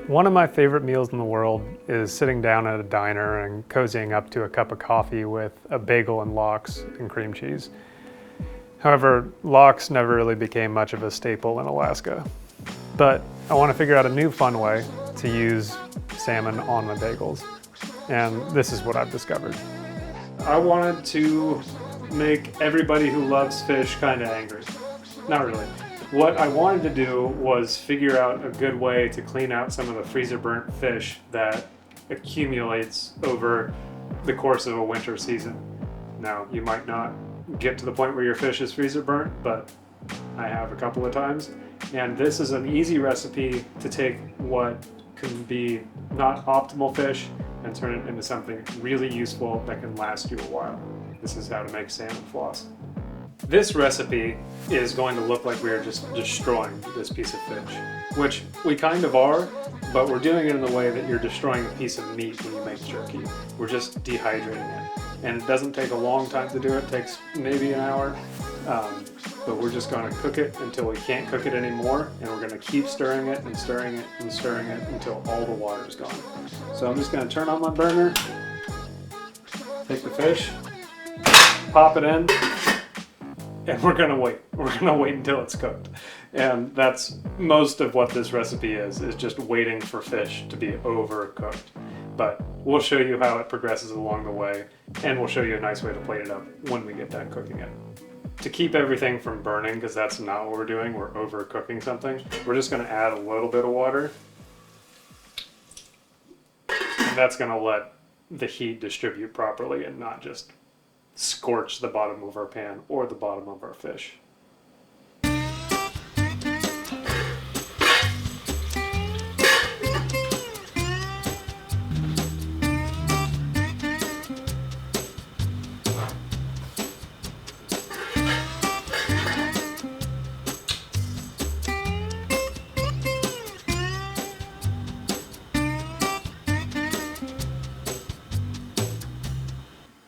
One of my favorite meals in the world is sitting down at a diner and cozying up to a cup of coffee with a bagel and lox and cream cheese. However, lox never really became much of a staple in Alaska. But I want to figure out a new fun way to use salmon on my bagels. And this is what I've discovered. I wanted to make everybody who loves fish kind of angry. Not really. What I wanted to do was figure out a good way to clean out some of the freezer burnt fish that accumulates over the course of a winter season. Now, you might not get to the point where your fish is freezer burnt, but I have a couple of times. And this is an easy recipe to take what can be not optimal fish and turn it into something really useful that can last you a while. This is how to make salmon floss. This recipe is going to look like we are just destroying this piece of fish, which we kind of are, but we're doing it in the way that you're destroying a piece of meat when you make jerky. We're just dehydrating it. And it doesn't take a long time to do it. It takes maybe an hour, but we're just going to cook it until we can't cook it anymore, and we're going to keep stirring it and stirring it and stirring it until all the water is gone. So I'm just going to turn on my burner, take the fish, pop it in, and we're gonna wait. We're gonna wait until it's cooked. And that's most of what this recipe is just waiting for fish to be overcooked. But we'll show you how it progresses along the way, and we'll show you a nice way to plate it up when we get done cooking it. To keep everything from burning, because that's not what we're doing, we're overcooking something, we're just gonna add a little bit of water. And that's gonna let the heat distribute properly and not just scorch the bottom of our pan or the bottom of our fish.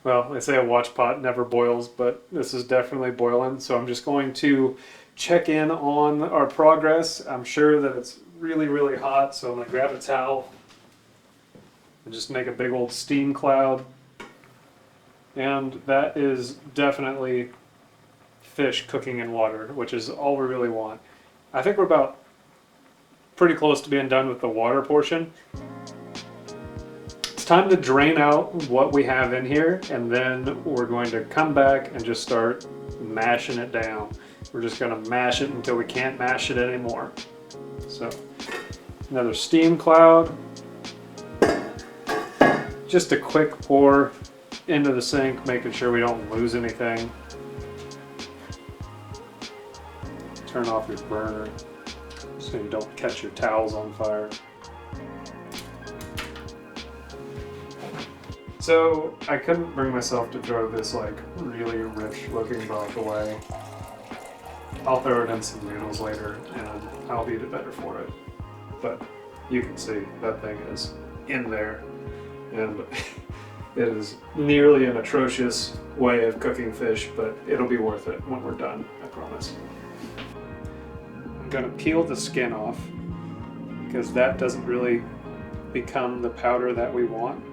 Well, they say a watch pot never boils, but this is definitely boiling, so I'm just going to check in on our progress. I'm sure that it's really, really hot, so I'm going to grab a towel and just make a big old steam cloud. And that is definitely fish cooking in water, which is all we really want. I think we're about pretty close to being done with the water portion. It's time to drain out what we have in here, and then we're going to come back and just start mashing it down. We're just going to mash it until we can't mash it anymore. So, another steam cloud. Just a quick pour into the sink, making sure we don't lose anything. Turn off your burner so you don't catch your towels on fire. So I couldn't bring myself to throw this like really rich looking broth away. I'll throw it in some noodles later and I'll eat it better for it. But you can see that thing is in there, and it is nearly an atrocious way of cooking fish, but it'll be worth it when we're done, I promise. I'm gonna peel the skin off because that doesn't really become the powder that we want.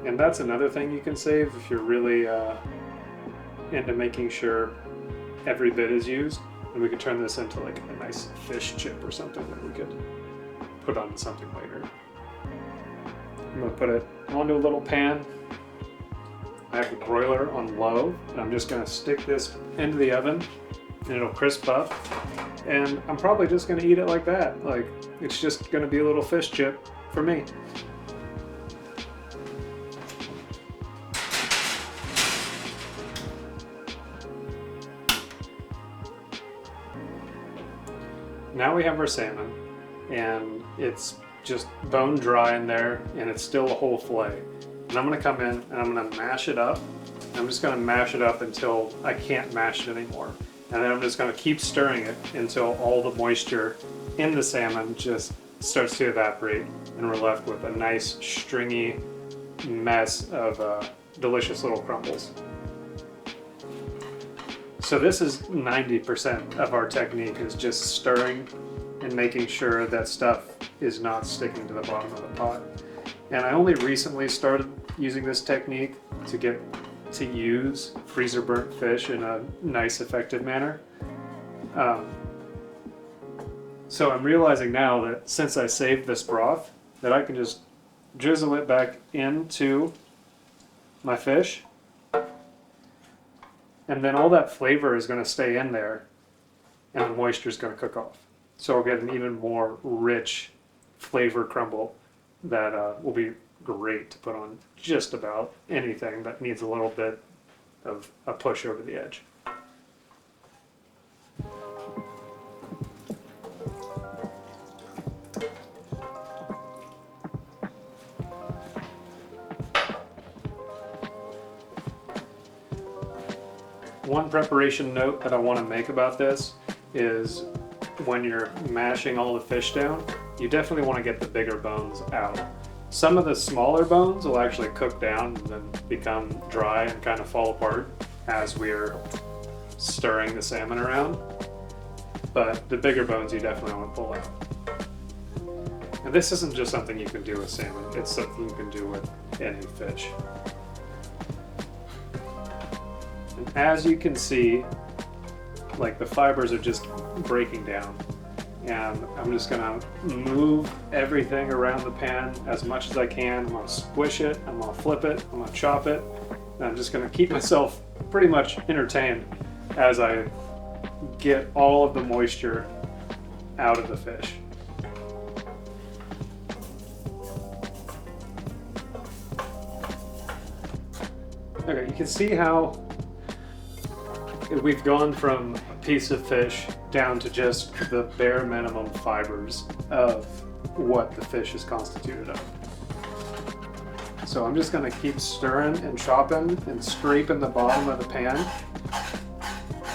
And that's another thing you can save if you're really into making sure every bit is used. And we could turn this into like a nice fish chip or something that we could put on something later. I'm gonna put it onto a little pan. I have the broiler on low, and I'm just gonna stick this into the oven and it'll crisp up. And I'm probably just gonna eat it like that. Like, it's just gonna be a little fish chip for me. Now we have our salmon, and it's just bone dry in there, and it's still a whole fillet. And I'm gonna come in and I'm gonna mash it up. I'm just gonna mash it up until I can't mash it anymore. And then I'm just gonna keep stirring it until all the moisture in the salmon just starts to evaporate, and we're left with a nice stringy mess of delicious little crumbles. So this is 90% of our technique, is just stirring and making sure that stuff is not sticking to the bottom of the pot. And I only recently started using this technique to get to use freezer burnt fish in a nice, effective manner. So I'm realizing now that since I saved this broth, that I can just drizzle it back into my fish, and then all that flavor is going to stay in there and the moisture is going to cook off. So I'll get an even more rich flavor crumble that will be great to put on just about anything that needs a little bit of a push over the edge. One preparation note that I want to make about this is when you're mashing all the fish down, you definitely want to get the bigger bones out. Some of the smaller bones will actually cook down and then become dry and kind of fall apart as we're stirring the salmon around. But the bigger bones you definitely want to pull out. And this isn't just something you can do with salmon, it's something you can do with any fish. And as you can see, like the fibers are just breaking down. And I'm just gonna move everything around the pan as much as I can. I'm gonna squish it, I'm gonna flip it, I'm gonna chop it. And I'm just gonna keep myself pretty much entertained as I get all of the moisture out of the fish. Okay, you can see how we've gone from a piece of fish down to just the bare minimum fibers of what the fish is constituted of. So I'm just going to keep stirring and chopping and scraping the bottom of the pan,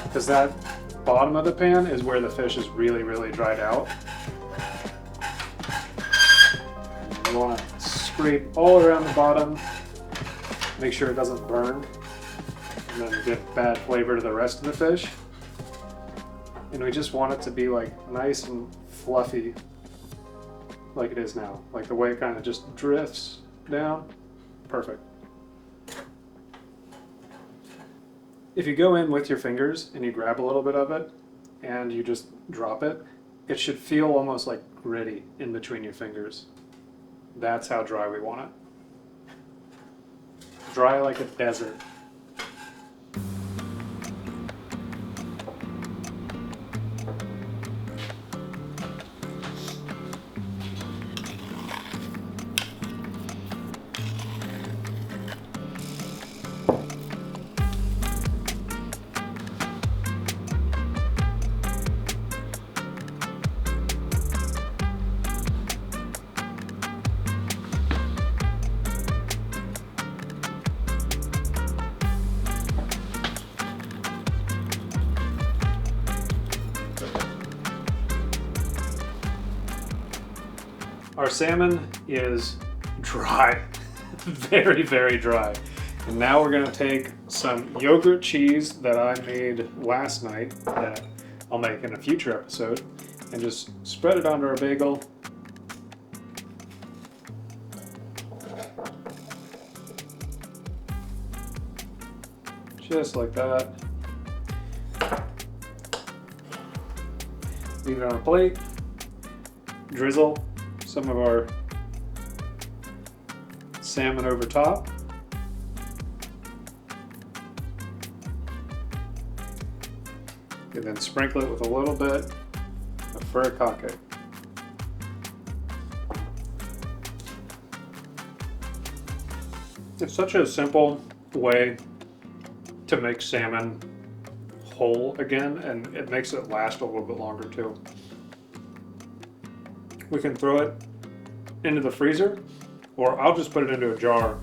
because that bottom of the pan is where the fish is really, really dried out. You want to scrape all around the bottom, make sure it doesn't burn, and then get bad flavor to the rest of the fish. And we just want it to be like nice and fluffy like it is now. Like the way it kind of just drifts down. Perfect. If you go in with your fingers and you grab a little bit of it and you just drop it, it should feel almost like gritty in between your fingers. That's how dry we want it. Dry like a desert. Our salmon is dry, very, very dry. And now we're gonna take some yogurt cheese that I made last night that I'll make in a future episode and just spread it onto our bagel. Just like that. Leave it on a plate, drizzle some of our salmon over top. And then sprinkle it with a little bit of furikake. It's such a simple way to make salmon whole again, and it makes it last a little bit longer too. We can throw it into the freezer, or I'll just put it into a jar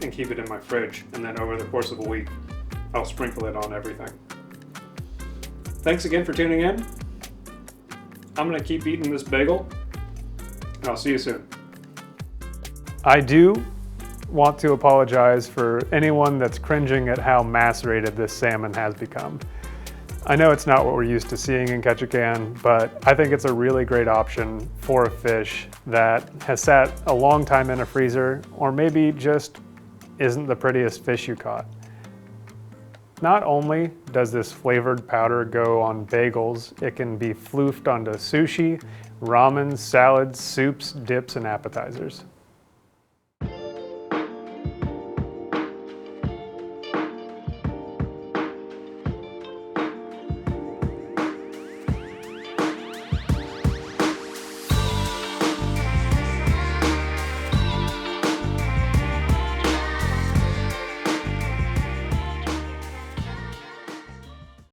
and keep it in my fridge, and then over the course of a week I'll sprinkle it on everything. Thanks again for tuning in. I'm gonna keep eating this bagel, and I'll see you soon. I do want to apologize for anyone that's cringing at how macerated this salmon has become. I know it's not what we're used to seeing in Ketchikan, but I think it's a really great option for a fish that has sat a long time in a freezer, or maybe just isn't the prettiest fish you caught. Not only does this flavored powder go on bagels, it can be floofed onto sushi, ramen, salads, soups, dips, and appetizers.